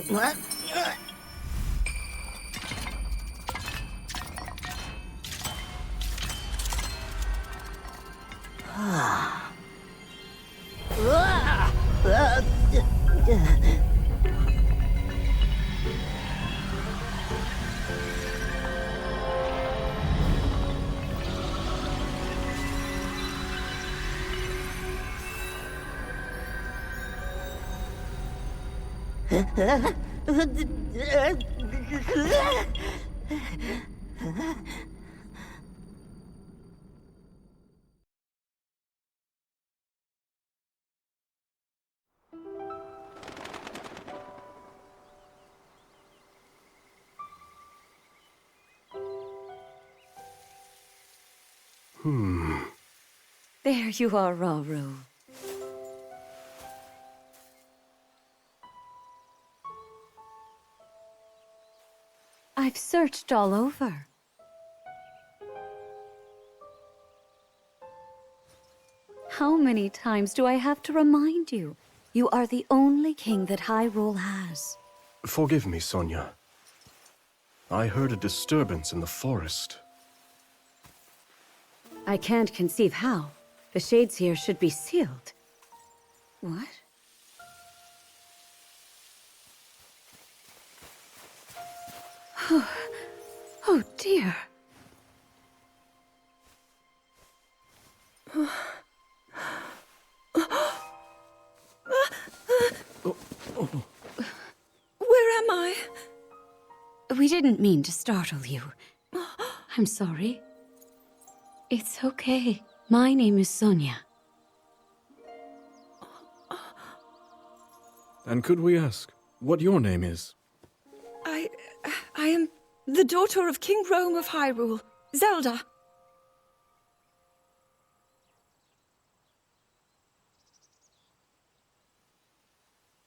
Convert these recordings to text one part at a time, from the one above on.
What? There you are, Rauru. I've searched all over. How many times do I have to remind you? You are the only king that Hyrule has. Forgive me, Sonia. I heard a disturbance in the forest. I can't conceive how. The shades here should be sealed. What? Oh dear. Where am I? We didn't mean to startle you. I'm sorry. It's okay. My name is Sonia. And could we ask what your name is? I am the daughter of King Rome of Hyrule, Zelda.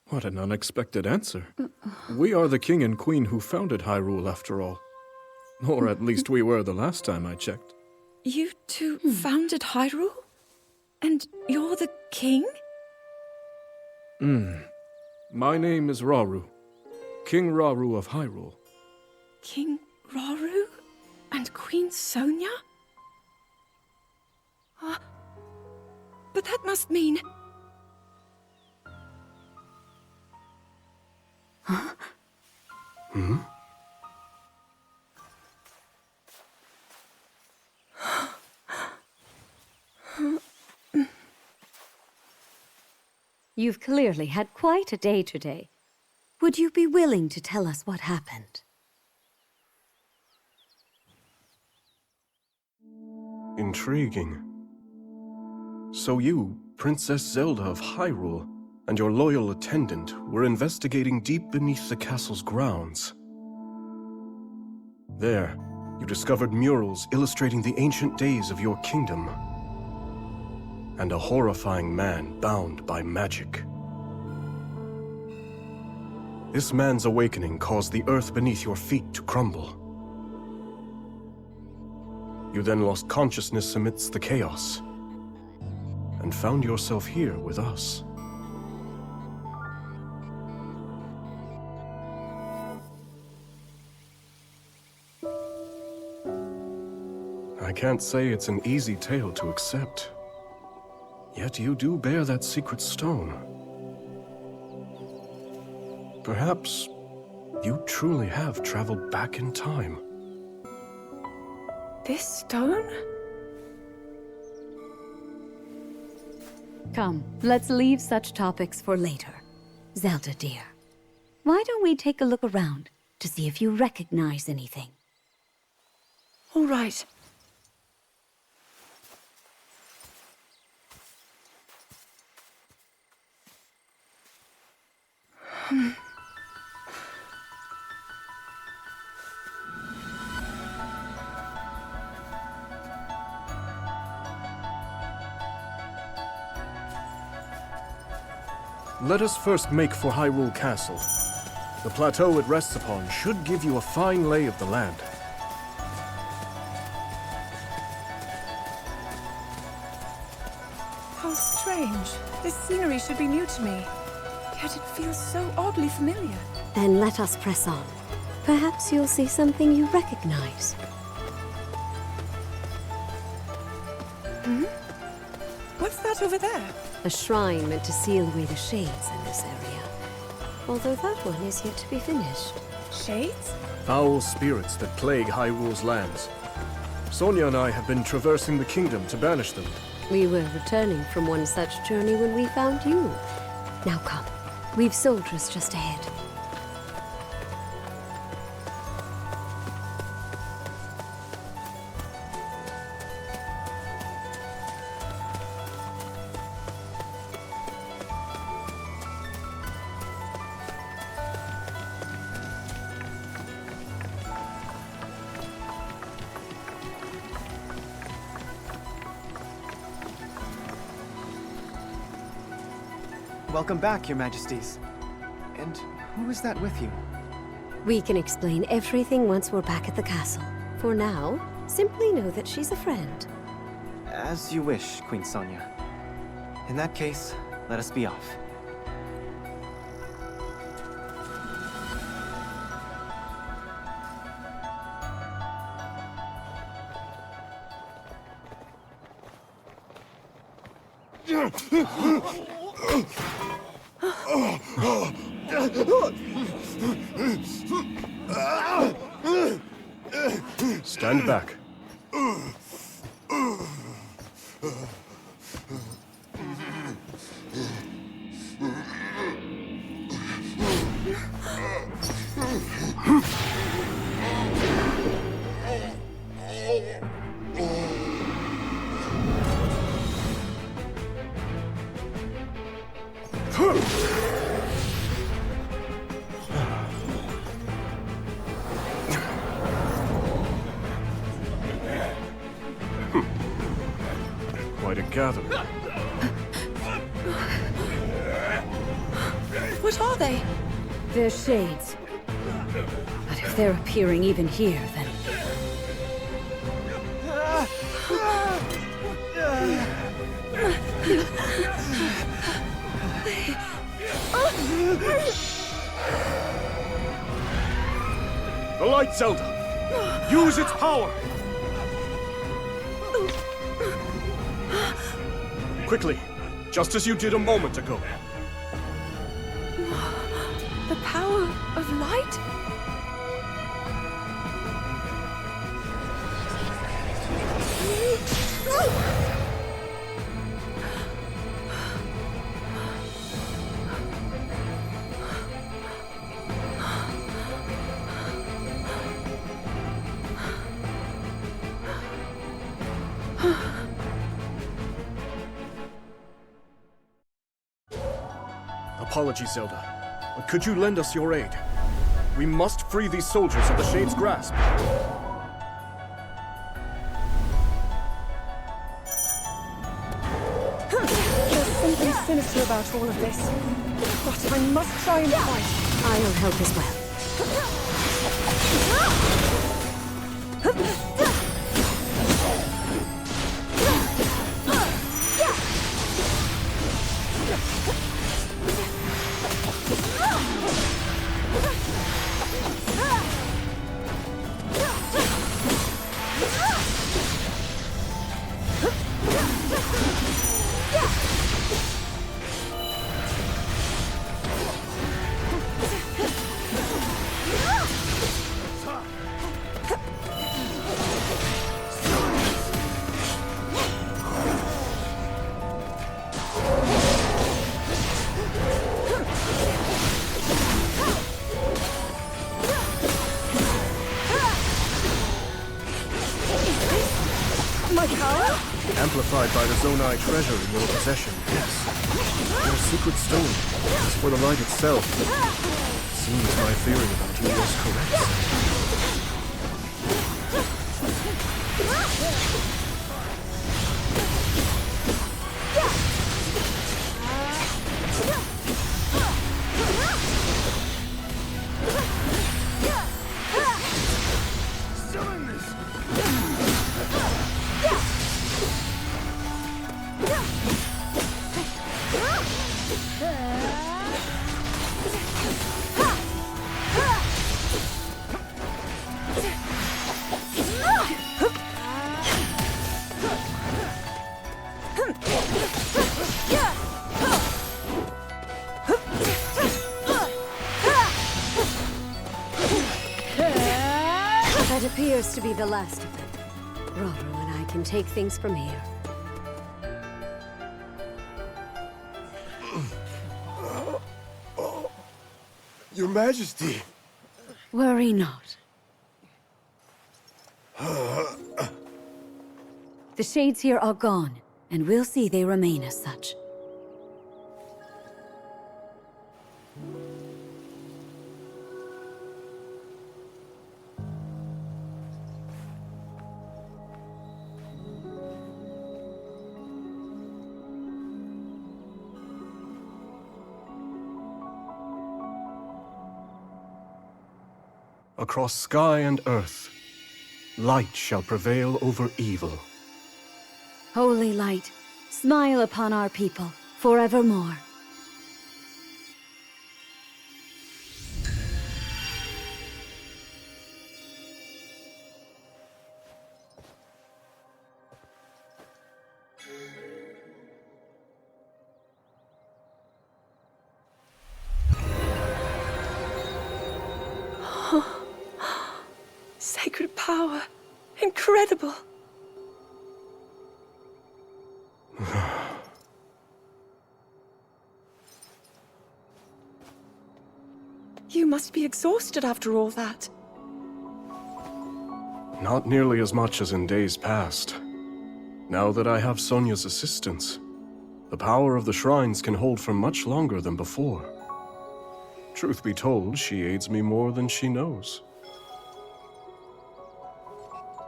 What an unexpected answer. We are the king and queen who founded Hyrule, after all. Or at least we were the last time I checked. You two founded Hyrule? And you're the king? My name is Rauru. King Rauru of Hyrule. King Rauru? And Queen Sonia? But that must mean... Huh? You've clearly had quite a day today. Would you be willing to tell us what happened? Intriguing. So you, Princess Zelda of Hyrule, and your loyal attendant were investigating deep beneath the castle's grounds. There, you discovered murals illustrating the ancient days of your kingdom. And a horrifying man bound by magic. This man's awakening caused the earth beneath your feet to crumble. You then lost consciousness amidst the chaos. and found yourself here with us. I can't say it's an easy tale to accept. Yet you do bear that secret stone. Perhaps you truly have traveled back in time. This stone? Come, let's leave such topics for later. Zelda, dear, why don't we take a look around to see if you recognize anything? All right. Let us first make for Hyrule Castle. The plateau it rests upon should give you a fine lay of the land. How strange. This scenery should be new to me. Yet it feels so oddly familiar. Then let us press on. Perhaps you'll see something you recognize. What's that over there? A shrine meant to seal away the shades in this area. Although that one is yet to be finished. Shades? Foul spirits that plague Hyrule's lands. Sonia and I have been traversing the kingdom to banish them. We were returning from one such journey when we found you. Now come. We've soldiers just ahead. Welcome back, Your Majesties. And who is that with you? We can explain everything once we're back at the castle. For now, simply know that she's a friend. As you wish, Queen Sonia. In that case, let us be off. Stand back. Quite a gathering. What are they? They're shades. But if they're appearing even here, then... The light, Zelda! Use its power! Quickly, just as you did a moment ago. The power of light? Apologies, Zelda, but could you lend us your aid? We must free these soldiers of the Shade's grasp. There's something sinister about all of this. But I must try and fight. I'll help as well. Amplified by the Zonai treasure in your possession, yes. Your secret stone. As for the light itself, seems my theory about you was correct. That appears to be the last of them. Roro and I can take things from here. Your Majesty! Worry not. The shades here are gone, and we'll see they remain as such. Across sky and earth, light shall prevail over evil. Holy light, smile upon our people forevermore. Sacred power. Incredible. You must be exhausted after all that. Not nearly as much as in days past. Now that I have Sonia's assistance, the power of the shrines can hold for much longer than before. Truth be told, she aids me more than she knows.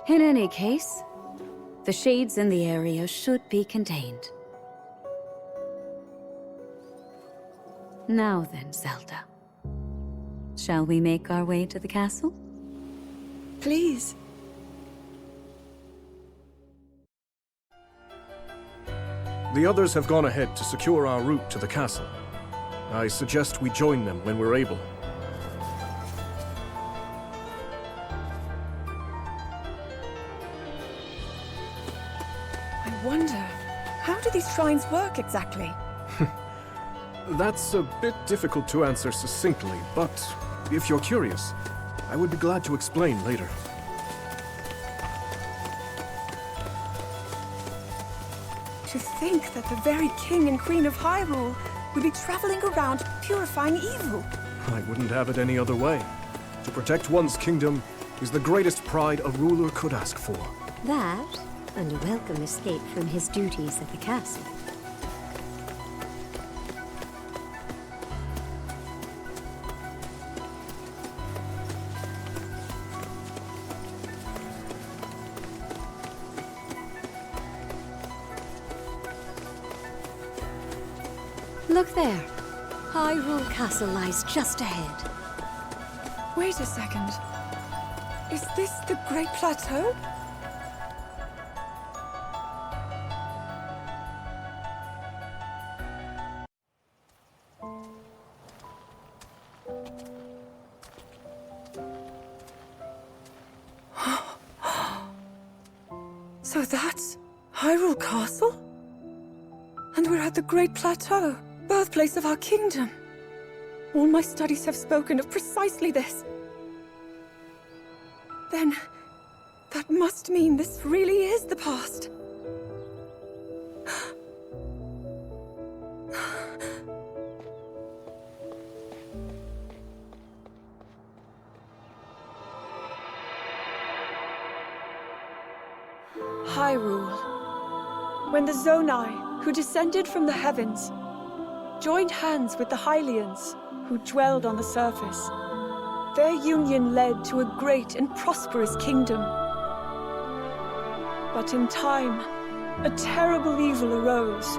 In any case, the shades in the area should be contained. Now then, Zelda. Shall we make our way to the castle? Please. The others have gone ahead to secure our route to the castle. I suggest we join them when we're able. I wonder, how do these shrines work exactly? That's a bit difficult to answer succinctly, but if you're curious, I would be glad to explain later. To think that the very King and Queen of Hyrule would be traveling around purifying evil. I wouldn't have it any other way. To protect one's kingdom is the greatest pride a ruler could ask for. That, and a welcome escape from his duties at the castle. Look there. Hyrule Castle lies just ahead. Wait a second. Is this the Great Plateau? So that's Hyrule Castle? And we're at the Great Plateau, birthplace of our kingdom. All my studies have spoken of precisely this. Then, that must mean this really is the past. Hyrule, when the Zonai, who descended from the heavens, joined hands with the Hylians, who dwelled on the surface. Their union led to a great and prosperous kingdom. But in time, a terrible evil arose.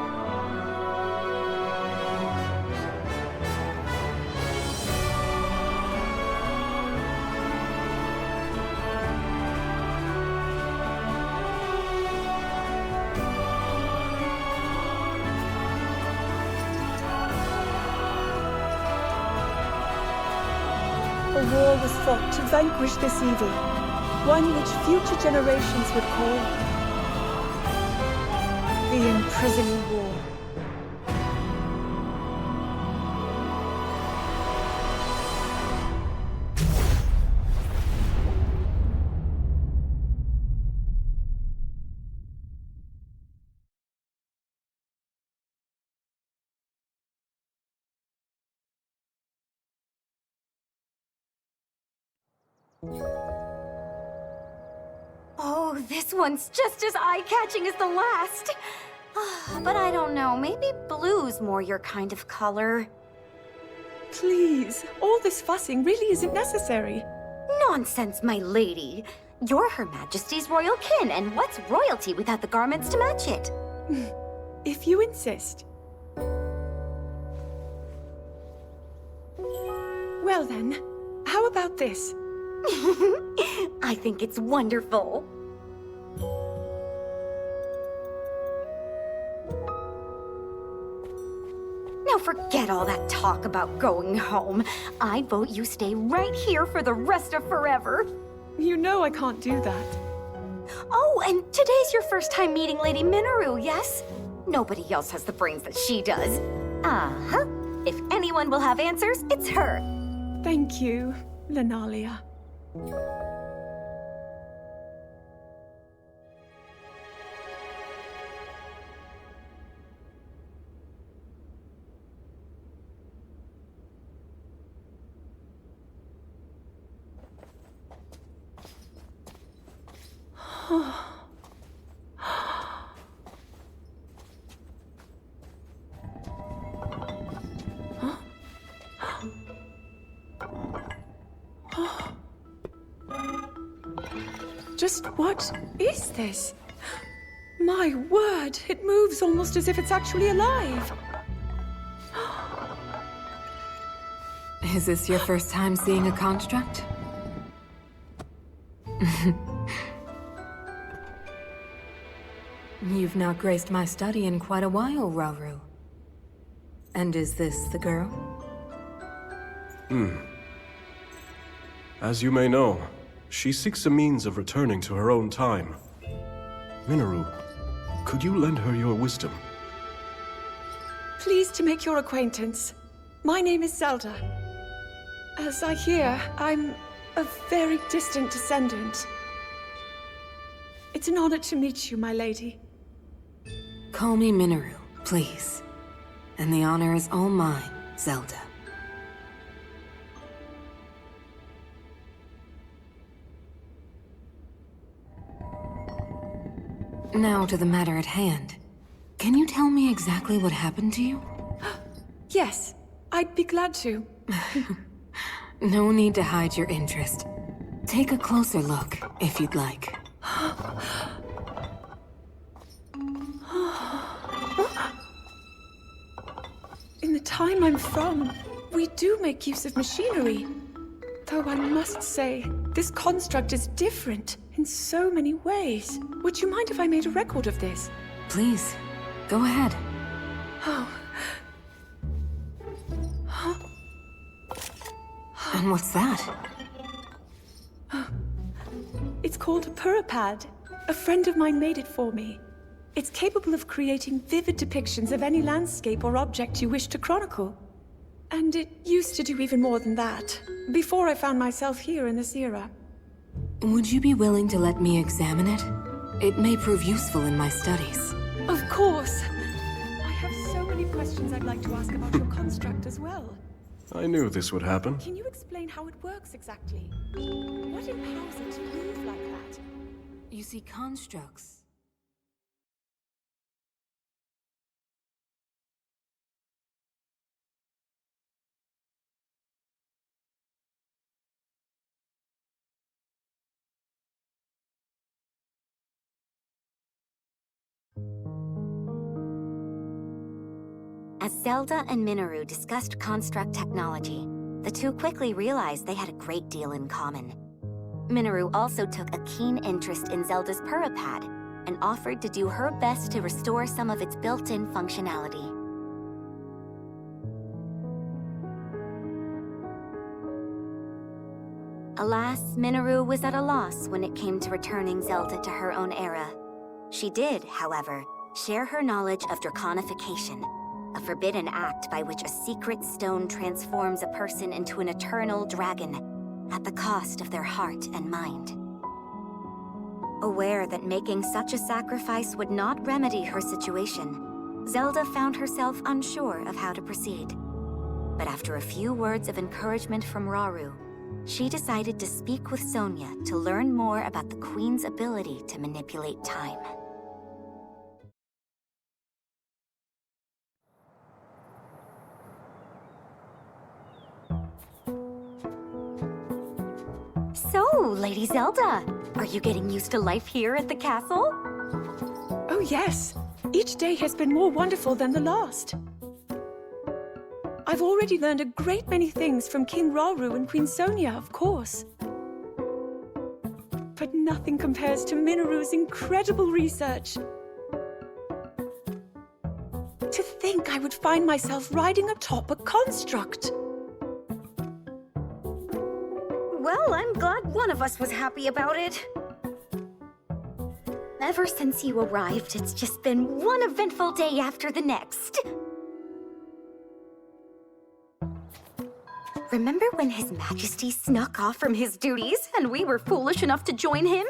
A war was fought to vanquish this evil, one which future generations would call the Imprisoning War. Oh, this one's just as eye-catching as the last. But I don't know, maybe blue's more your kind of color. Please, all this fussing really isn't necessary. Nonsense, my lady. You're Her Majesty's royal kin, and what's royalty without the garments to match it? If you insist. Well then, how about this? I think it's wonderful. Now forget all that talk about going home. I vote you stay right here for the rest of forever. You know I can't do that. Oh, and today's your first time meeting Lady Minoru, yes? Nobody else has the brains that she does. Uh-huh. If anyone will have answers, it's her. Thank you, Lenalia. Just what is this? My word, it moves almost as if it's actually alive. Is this your first time seeing a construct? You've not graced my study in quite a while, Rauru. And is this the girl? As you may know, she seeks a means of returning to her own time. Minoru, could you lend her your wisdom? Pleased to make your acquaintance. My name is Zelda. As I hear, I'm a very distant descendant. It's an honor to meet you, my lady. Call me Minoru, please. And the honor is all mine, Zelda. Now to the matter at hand. Can you tell me exactly what happened to you? Yes, I'd be glad to. No need to hide your interest. Take a closer look, if you'd like. In the time I'm from, we do make use of machinery. Though I must say, this construct is different in so many ways. Would you mind if I made a record of this? Please, go ahead. Oh. And what's that? It's called a Purapad. A friend of mine made it for me. It's capable of creating vivid depictions of any landscape or object you wish to chronicle. And it used to do even more than that, before I found myself here in this era. Would you be willing to let me examine it? It may prove useful in my studies. Of course! I have so many questions I'd like to ask about your construct as well. I knew this would happen. Can you explain how it works exactly? What empowers it to move like that? You see, constructs As Zelda and Minoru discussed construct technology, the two quickly realized they had a great deal in common. Minoru also took a keen interest in Zelda's Purapad and offered to do her best to restore some of its built-in functionality. Alas, Minoru was at a loss when it came to returning Zelda to her own era. She did, however, share her knowledge of draconification, a forbidden act by which a secret stone transforms a person into an eternal dragon at the cost of their heart and mind. Aware that making such a sacrifice would not remedy her situation, Zelda found herself unsure of how to proceed. But after a few words of encouragement from Rauru, she decided to speak with Sonia to learn more about the Queen's ability to manipulate time. So, Lady Zelda, are you getting used to life here at the castle? Oh yes, each day has been more wonderful than the last. I've already learned a great many things from King Rauru and Queen Sonia, of course. But nothing compares to Minoru's incredible research. To think I would find myself riding atop a construct. Well, I'm glad one of us was happy about it. Ever since you arrived, it's just been one eventful day after the next. Remember when His Majesty snuck off from his duties and we were foolish enough to join him?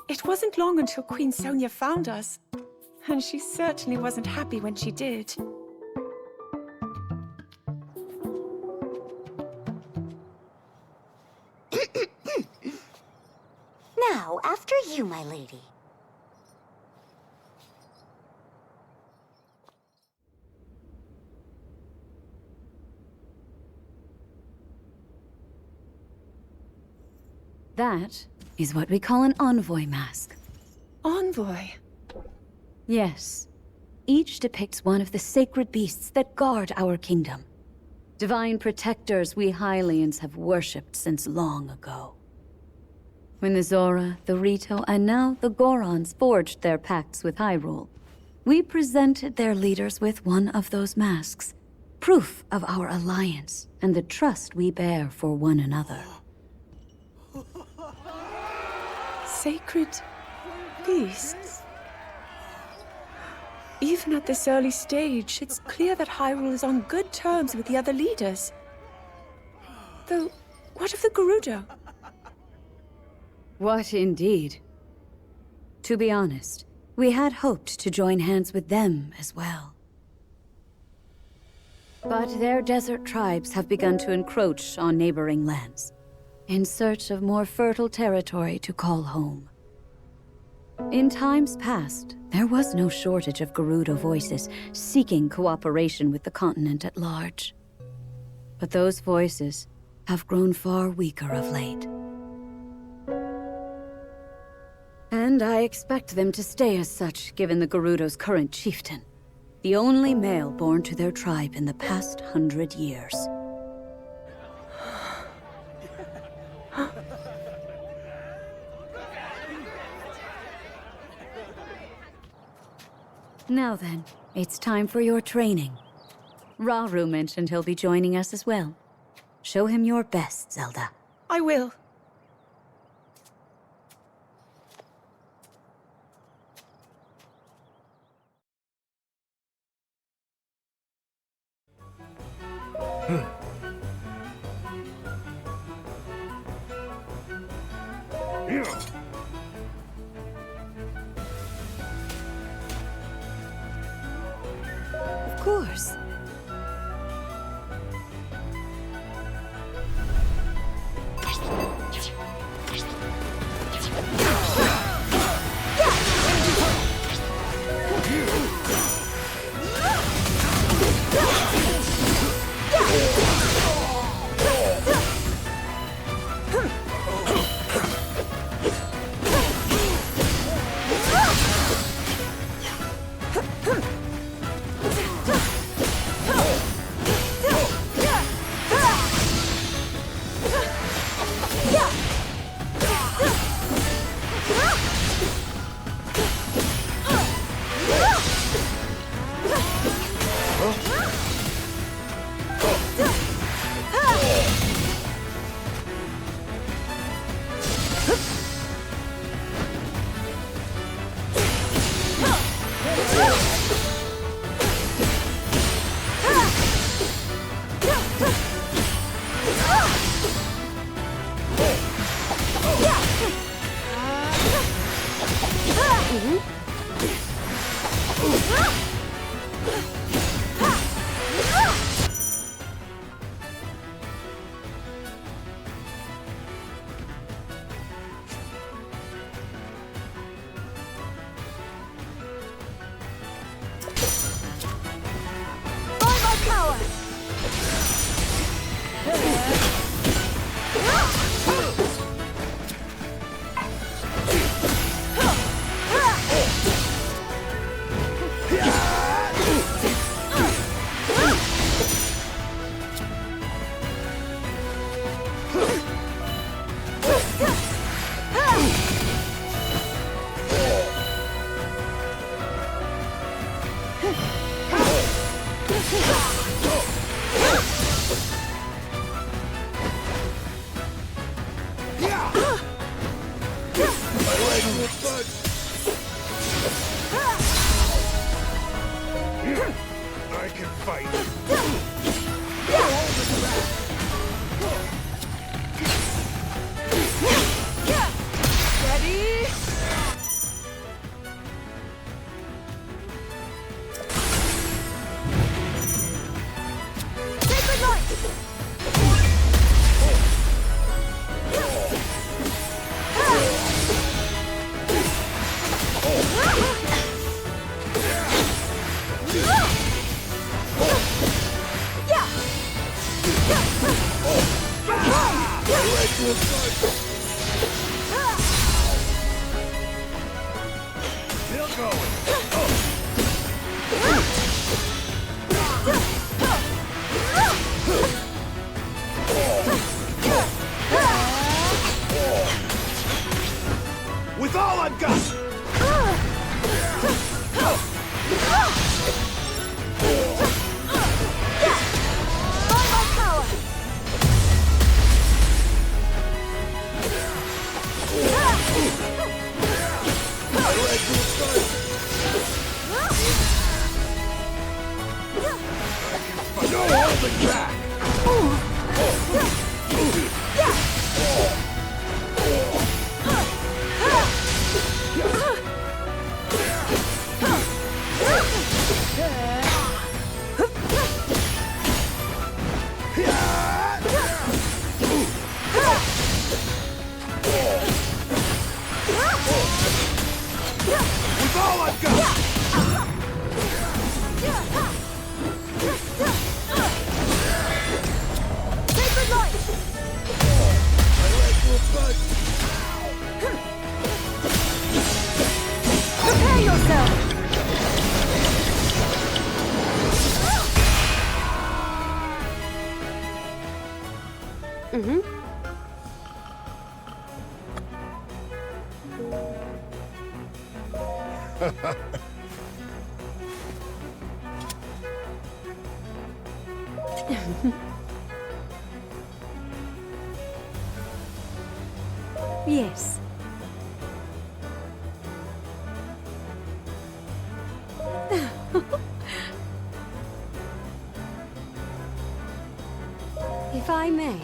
It wasn't long until Queen Sonia found us, and she certainly wasn't happy when she did. Now, after you, my lady. That is what we call an envoy mask. Envoy? Yes. Each depicts one of the sacred beasts that guard our kingdom. Divine protectors we Hylians have worshipped since long ago. When the Zora, the Rito, and now the Gorons forged their pacts with Hyrule, we presented their leaders with one of those masks, proof of our alliance and the trust we bear for one another. Sacred beasts? Even at this early stage, it's clear that Hyrule is on good terms with the other leaders. Though, what of the Gerudo? What indeed? To be honest, we had hoped to join hands with them as well. But their desert tribes have begun to encroach on neighboring lands, in search of more fertile territory to call home. In times past, there was no shortage of Gerudo voices seeking cooperation with the continent at large. But those voices have grown far weaker of late. And I expect them to stay as such, given the Gerudo's current chieftain, the only male born to their tribe in the past 100 years. Now then, it's time for your training. Rauru mentioned he'll be joining us as well. Show him your best, Zelda. I will. Of course. I can fight. With all I've got! No holding back! With all I've got! Sacred light! My legs will budge! Prepare yourself! Yes. If I may.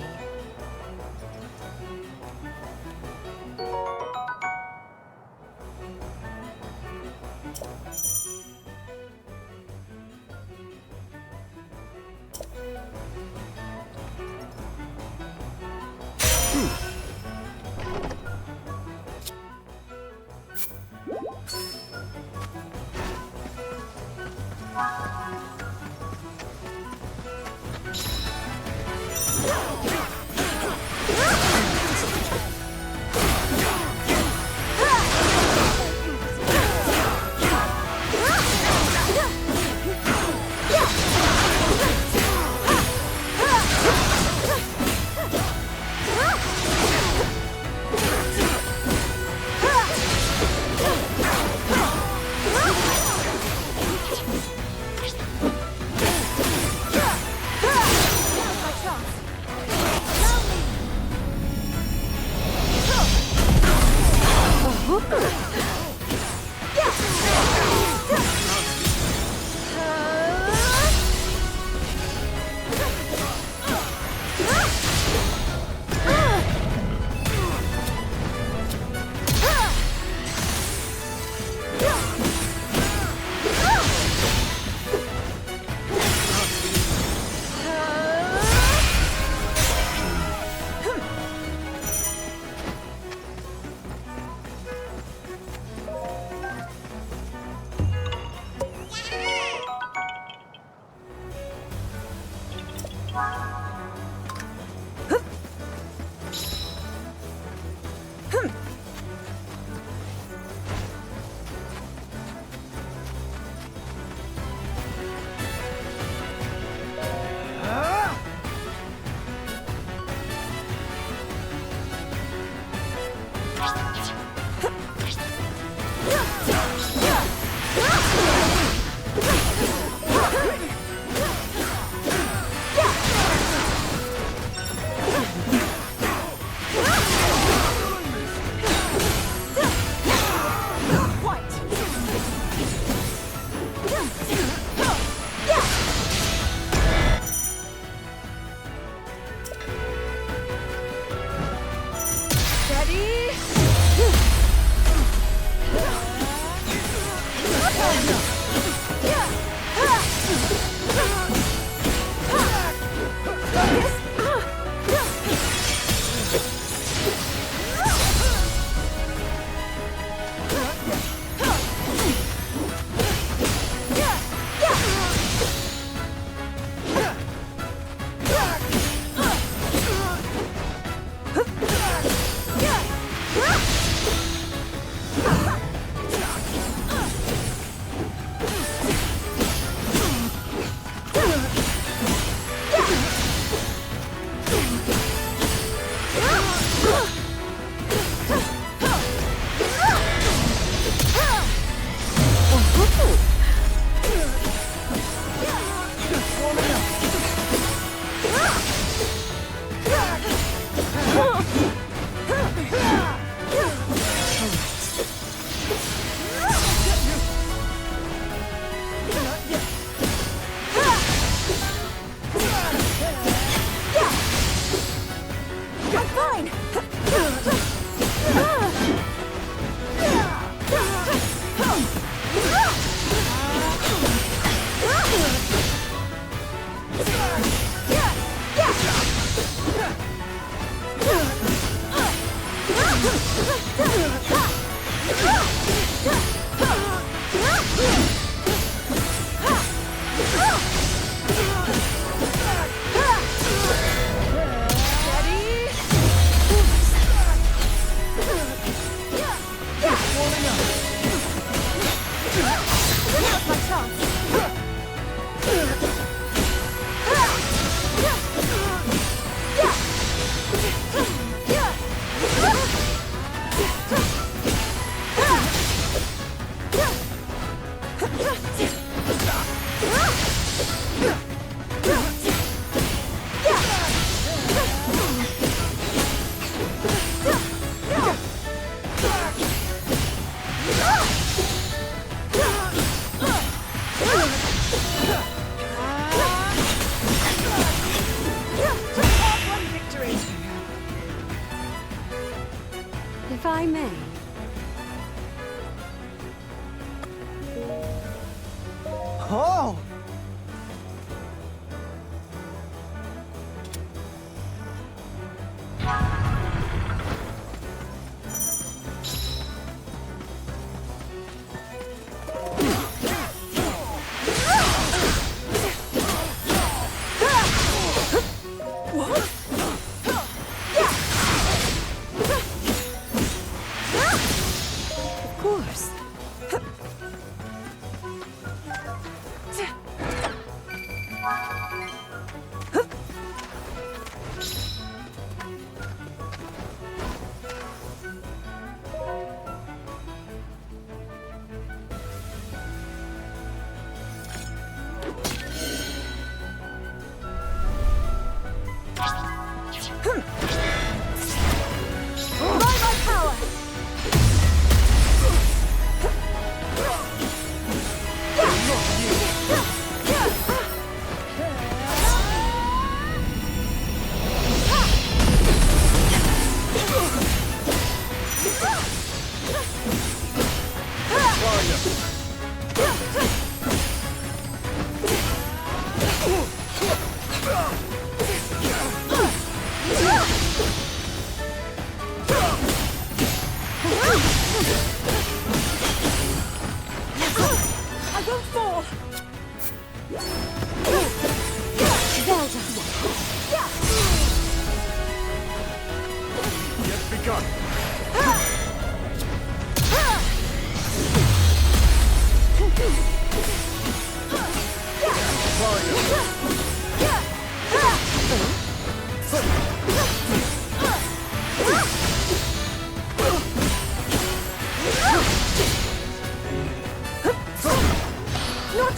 If I may. Oh! Of course.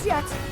yet!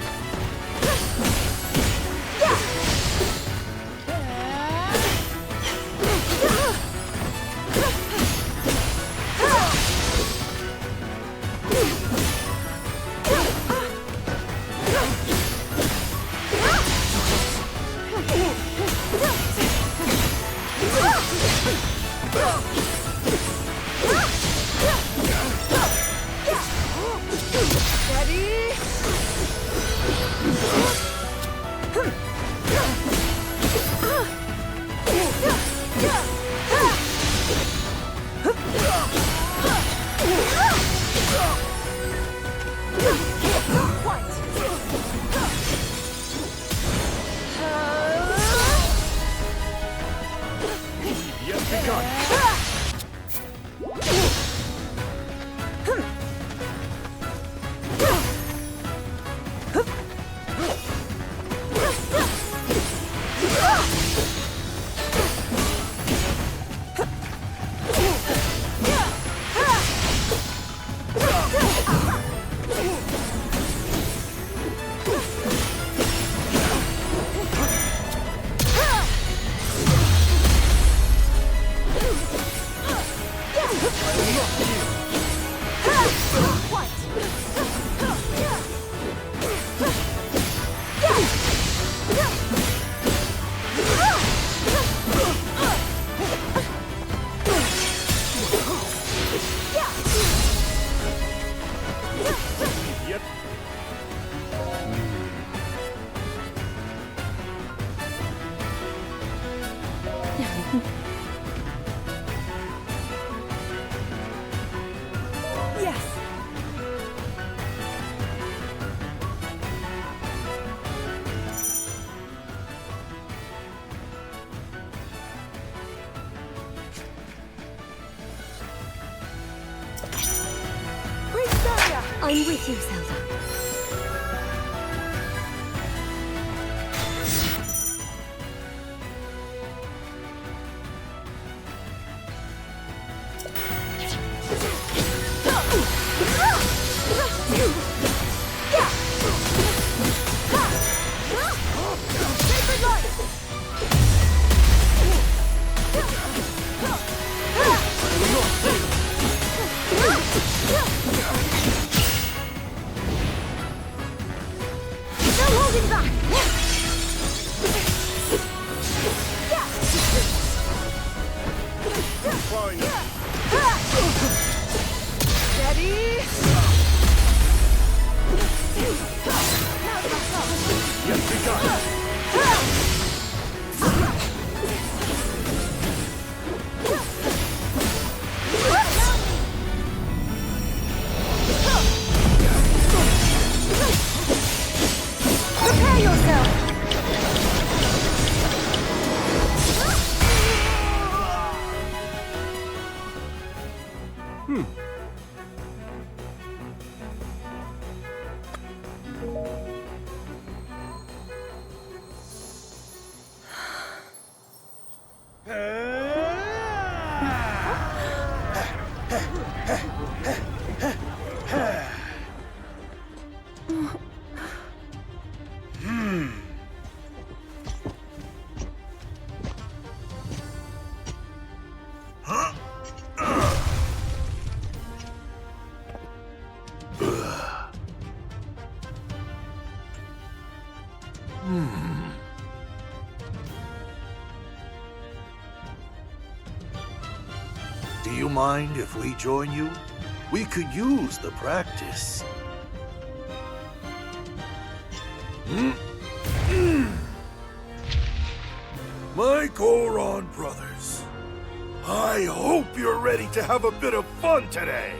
I'm with you, Zelda. Do you mind if we join you? We could use the practice. My Goron brothers, I hope you're ready to have a bit of fun today.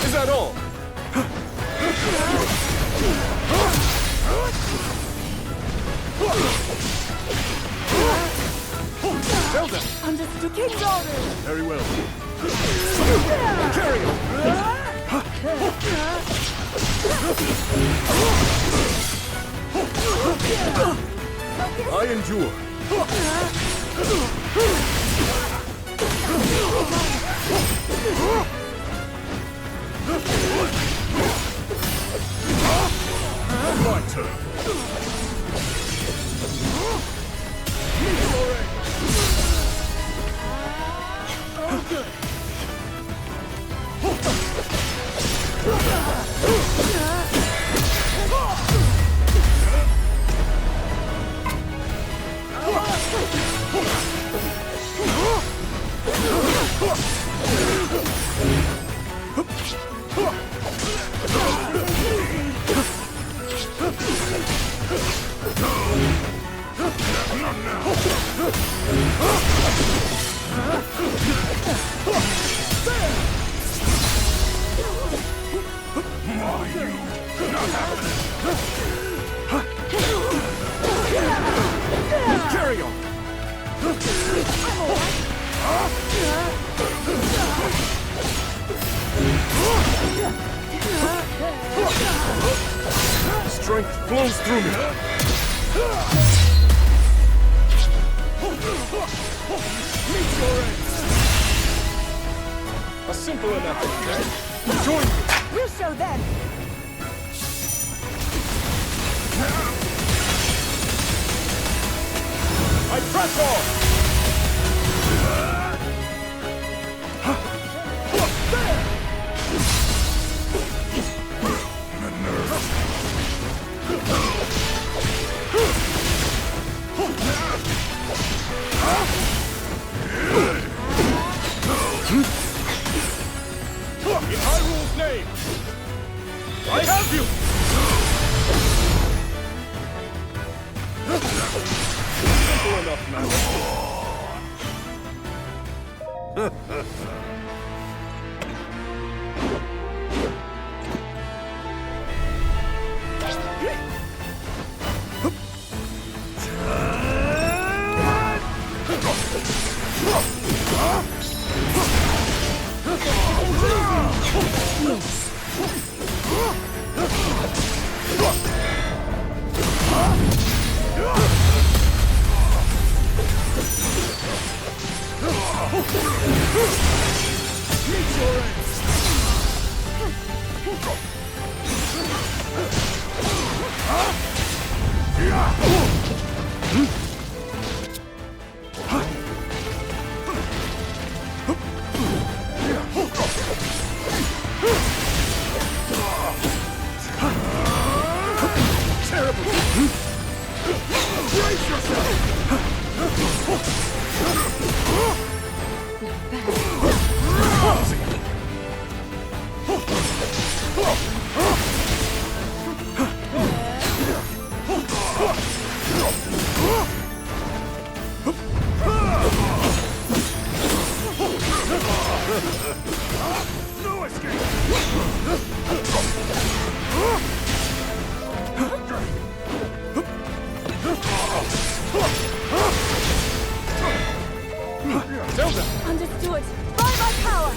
Is that all? Zelda! Understood. King's orders! Very well. Carry on! I endure. My turn. Carry on. Strength flows through me. Meet your end. A simple enough, okay? Join me. We'll show them! I press on! In Hyrule's name, I have you! Simple enough, man. No escape! Zelda! Understood. By my power!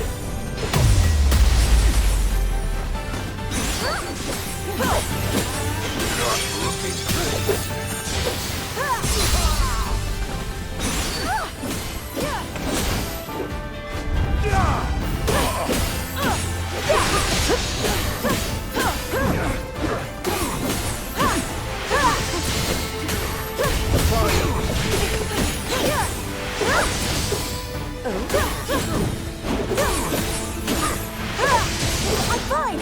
I'm fine!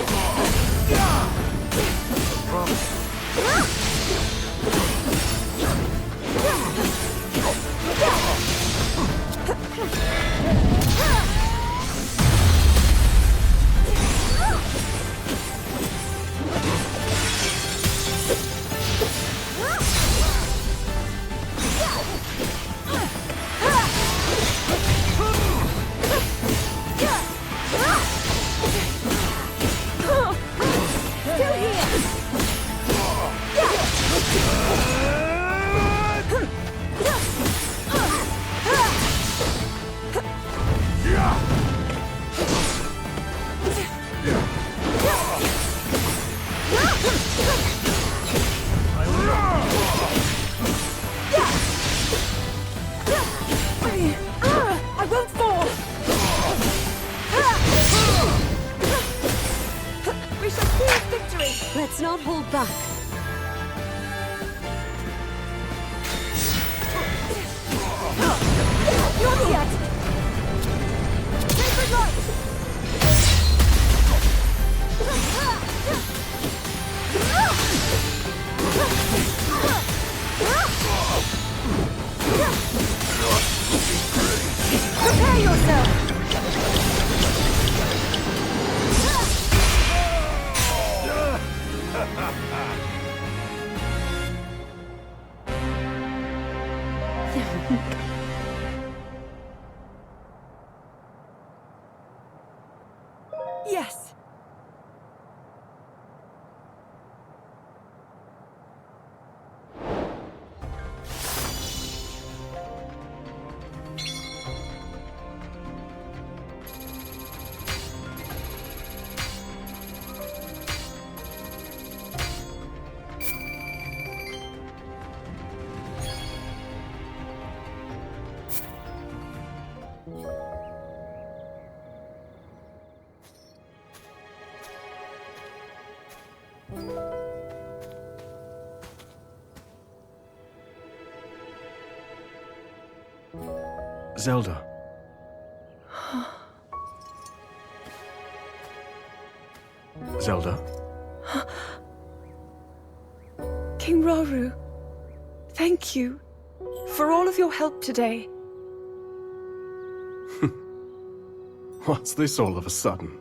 hold back. Not yet! Sacred light! Prepare yourself! Yes. Zelda. Zelda? King Rauru, thank you for all of your help today. What's this all of a sudden?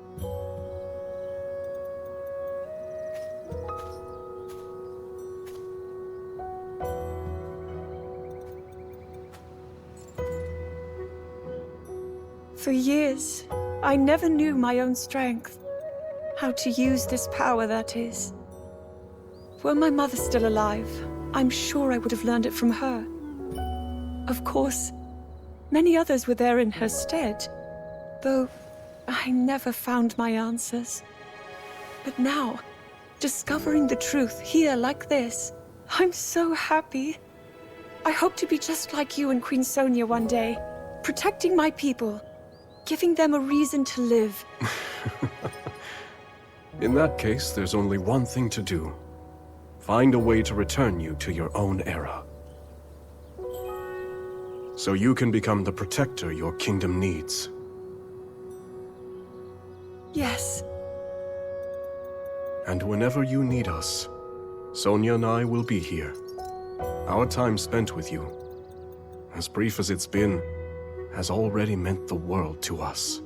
For years, I never knew my own strength. How to use this power, that is. Were my mother still alive, I'm sure I would have learned it from her. Of course, many others were there in her stead, though I never found my answers. But now, discovering the truth here like this, I'm so happy. I hope to be just like you and Queen Sonia one day, protecting my people, giving them a reason to live. In that case, there's only one thing to do. Find a way to return you to your own era. So you can become the protector your kingdom needs. Yes. And whenever you need us, Sonia and I will be here. Our time spent with you, as brief as it's been, has already meant the world to us.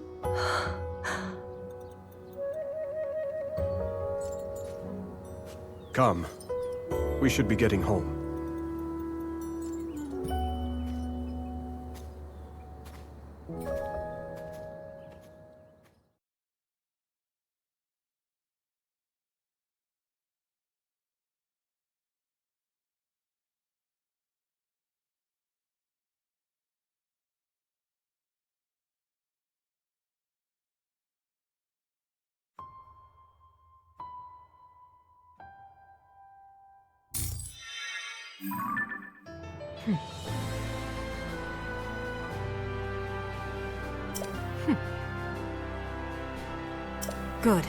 Come. We should be getting home. Good.